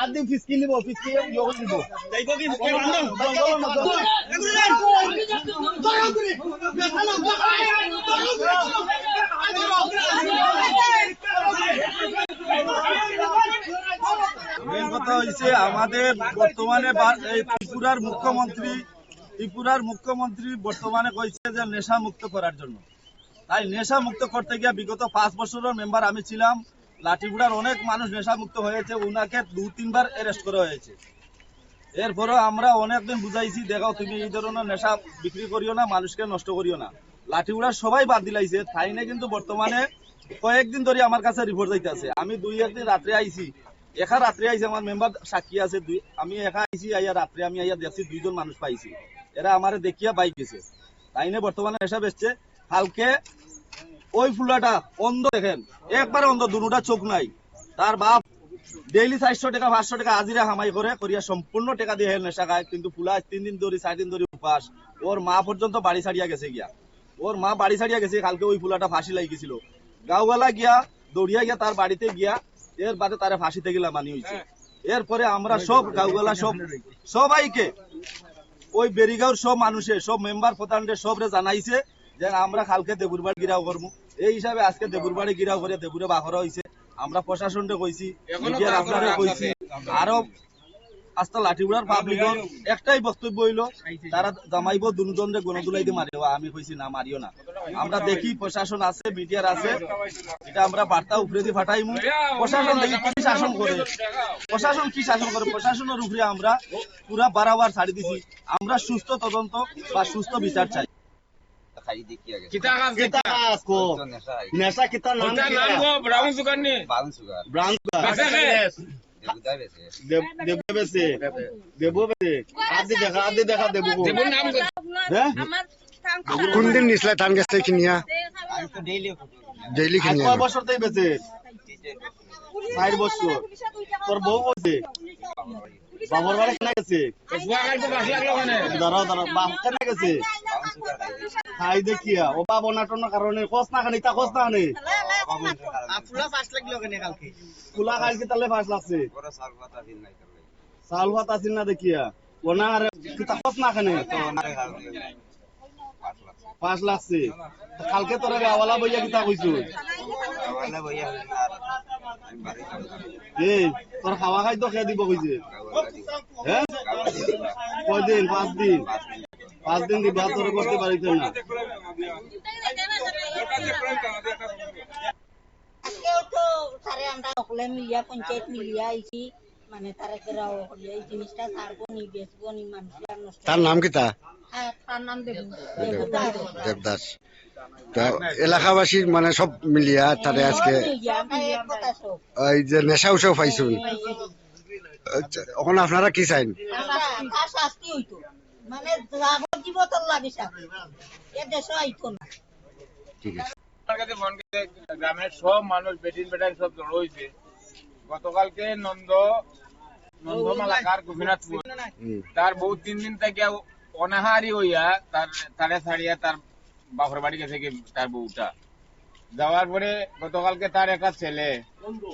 আদি ফিসকি নিব, ফিসকি যোগ দিব। মেন কথা হয়েছে আমাদের বর্তমানে ত্রিপুরার মুখ্যমন্ত্রী বর্তমানে কইছে যে নেশা মুক্ত করার জন্য। তাই নেশা মুক্ত করতে গিয়ে বিগত 5 বছরের মেম্বার আমি ছিলাম, লাঠিগুড়ার অনেক মানুষ নেশা মুক্ত হয়েছে, উনাকে 2-3 বার অ্যারেস্ট করা হয়েছে। এরপরেও আমরা অনেকদিন বুঝাইছি, দেখাও তুমি এই ধরনের নেশা বিক্রি করিও না, মানুষকে নষ্ট করিও না। লাঠিগুড়ার সবাই বাদ দিলাইছে, তাই না? কিন্তু বর্তমানে কয়েকদিন ধরে আমার কাছে রিপোর্ট যাইতে আছে। আমি 2-1 দিন রাত্রে আইছি, রাত্রে আইছি, আমার মেম্বার সাক্ষী আছে। আমি আইছি, আইয়া রাত্রে আমি আইয়া দেখছি 2 জন মানুষ পাইছি, এরা আমারে দেখিয়া বাইক গেছে। তাই না বর্তমানে নেশা বেচছে। কালকে ওই ফুলাটা অন্ধ, দেখেন একবারে অন্ধ, দুটা চোখ নাই। তার বাপ ডেইলি 400 টাকা 500 টাকা হাজিরা কামাই করে করিয়া সম্পূর্ণ টাকা দিয়ে নেশা খায়। কিন্তু ফুলা 3 দিন ধরে 4 দিন ধরে উপাস। ওর মা পর্যন্ত বাড়ি ছাড়িয়া গেছে গিয়া, ওর মা বাড়ি ছাড়িয়া গেছে। কালকে ওই ফুলাটা ফাঁসি লাগিয়েছিল, গাঁওয়ালা গিয়া দৌড়িয়া গিয়া তার বাড়িতে গিয়া এর বাদে তারা ফাঁসিতে গেলা মানি হয়েছে। এরপরে আমরা সব গাঁওয়ালা সবাইকে ওই বেরিগাঁওর সব মানুষের, সব মেম্বার প্রধানদের সবরে জানাইছে যে আমরা কালকে দেবুরবাড়ি গিরাও করবো। এই হিসাবে আজকে দেবুরবাড়ি গিরাও করে দেবুরে বাখরা হয়েছে। আমরা প্রশাসনকে কইছি, মিডিয়ার আপনারে কইছি, আরো আস্তা লাঠিগুড়ার পাবলিকর একটাই বক্তব্য হইলো তারা জামাইব দুজনরে গণদুলাইতে মারিও। আমি কইছি না, মারিও না। আমরা দেখি প্রশাসন আছে, মিডিয়ার আছে, এটা আমরা বার্তা উপরে দিয়ে ফাটাইমু। প্রশাসন দেখি কি শাসন করে, প্রশাসনের উপরে আমরা পুরা বারাবার ছাড়ি দিছি। আমরা সুস্থ তদন্ত বা সুস্থ বিচার চাই। কোনদিন নিসলা ধান গাছ থেকে কিনিয়া? ডেইলি কিনিয়া। কয় বছর থেকে বেচে? 4 বছর। তোর বউ বলছে বাবার বাড়ি কেনা গেছে, দাঁড়াও বাপ কেনা গেছে খাই দেখিয়া ও বাবা নাটনের কারণে খোঁজ না খানি, তা খোঁজ না খানি ফুলা খাইছে তাহলে 5 লাগছে। চাউল ভাত আসিল না দেখিয়া ওনা আর কিতা খোঁজ না খানে 5 লাগছে। কালকে তোরা গাওয়ালা বইয়া কিতা কইছো? তোর খাওয়া খাদ্য খেয়ে দিব কইছে। হ্যাঁ কয়দিন? 5 দিন। 5 দিন দিবা, তোর করতে পারিস না। আমরা সকলে মিলিয়া পঞ্চায়েত মিলিয়া আইছি, মানে তারা এই জিনিসটা ছাড়বো নি, বেচবো নি, মানুষের নষ্ট। তার নাম কি? তার নাম দেবদাস। এলাকাবাসীর মানে সব মিলিয়া তারে আজকে ওই যে নেশা উৎসব পাইছুন। এখন আপনারা কি চাইন? শাস্তি হইতো, মানে যাবজ্জীবন লাগে শাস্তি, এ দেশে আইতো না। ঠিক আছে। গ্রামের সব মানুষ বেটিন বেটান সব জড়ো হয়েছে। গতকালকে নন্দমালাকার গোপীনাথপুর তার বউ 3 দিন থেকে অনাহারি হইয়া তারে ছাড়িয়া তার বাপর বাড়ি গেছে তার বউটা। যাওয়ার পরে গতকালকে তার একটা ছেলে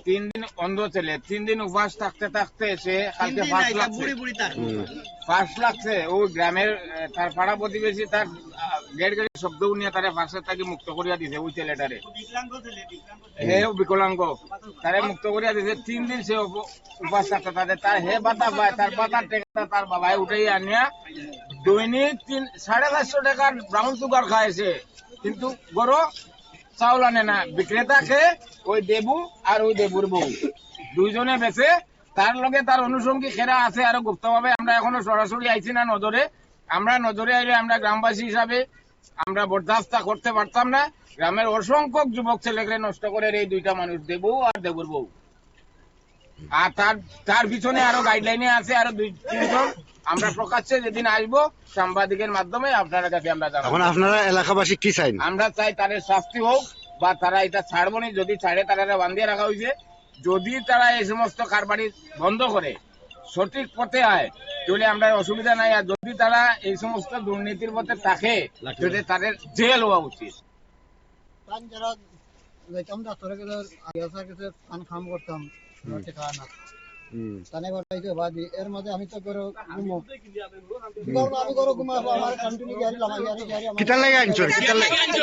3 দিন অন্ধ ছেলে 3 দিন উপবাস থাকতে থাকতে এসে কালকে ফাঁস লাগছে। ওই গ্রামের তার পাড়া প্রতিবেশী তার গেট গেট শব্দ নিয়ে তারে ফাঁসের থেকে মুক্ত করিয়া দিছে। ওই ছেলেটারে বিকলাঙ্গ তারে মুক্ত করিয়া দিছে। 3 দিন সে উপবাস থাকতে তার হে বাতা পায়, তার বাতার টেকা তার বাবাই উঠে আনিয়া দৈনিক 450 টাকার ব্রাউন সুগার খাইছে, কিন্তু গরো চাউল আনে না। বিক্রেতাকে ওই দেবু আর ওই দেবুর বউ দুইজনে বেচে। তার লগে তার অনুষঙ্গী খেরা আছে আরো গুপ্তভাবে। আমরা এখনো সরাসরি আইছি না নজরে। আমরা নজরে আইলে আমরা গ্রামবাসী হিসাবে আমরা বরদাস্ত করতে পারতাম না। গ্রামের অসংখ্য যুবক ছেলেকে নষ্ট করে এই 2টা মানুষ, দেবু আর দেবুর বউ। আর তার পিছনে আরো গাইডলাইনে আছে আরো 2-3 জন। আমরা প্রকাশ্যে যেদিন আসবো সাংবাদিকের মাধ্যমে আপনার কাছে আমরা জানাবো। এখন আপনারা এলাকাবাসী কি চাইন? আমরা চাই তাদের শাস্তি হোক, বা তারা এটা ছাড়বো না। যদি ছাড়ে তারা বান্ধিয়ে রাখা হয়েছে। যদি তারা এই সমস্ত কারবারি বন্ধ করে সঠিক পথে আয়, তাহলে আমরা অসুবিধা নাই। আর যদি তারা এই সমস্ত দুর্নীতির মধ্যে থাকে যদি তাদের জেল হওয়া উচিত। যারা যাইতাম ডাক্তারের কাছে আগে কাছে পান খাম করতাম খাওয়া না তানে বাড়াইতে বাদি এর মধ্যে আমি তো করে ঘুমো আমি করে ঘুমাবো আমার কন্টিনিউ গাড়ি লাগাই গাড়ি কিটা লাগে আনছো কিটা লাগে আনছো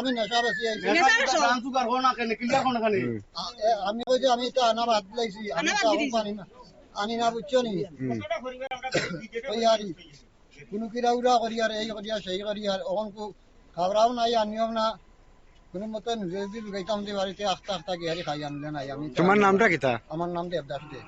আমি নেশা বেশি আইছি ব্রাউন সুগার হো না কেন ক্লিয়ার কোন খানে আমি কই যে আমি তো আনা বাদ লাইছি আমি তো পানি না আনি না বুঝছো নি ওই আরি কোনো কিরা উড়া করি আর এই করি আর সেই করি আর অঙ্ক খাবরাও নাই আনিও না কোনো মতে নিজে যদি লুকাইতাম যে বাড়িতে আস্তে আস্তে গিয়ে খাই আনলে নাই আমি তোমার নামটা কিটা আমার নাম দেবদাস দে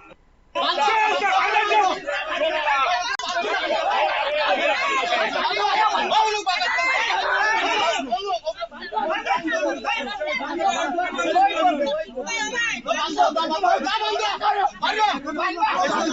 Bye.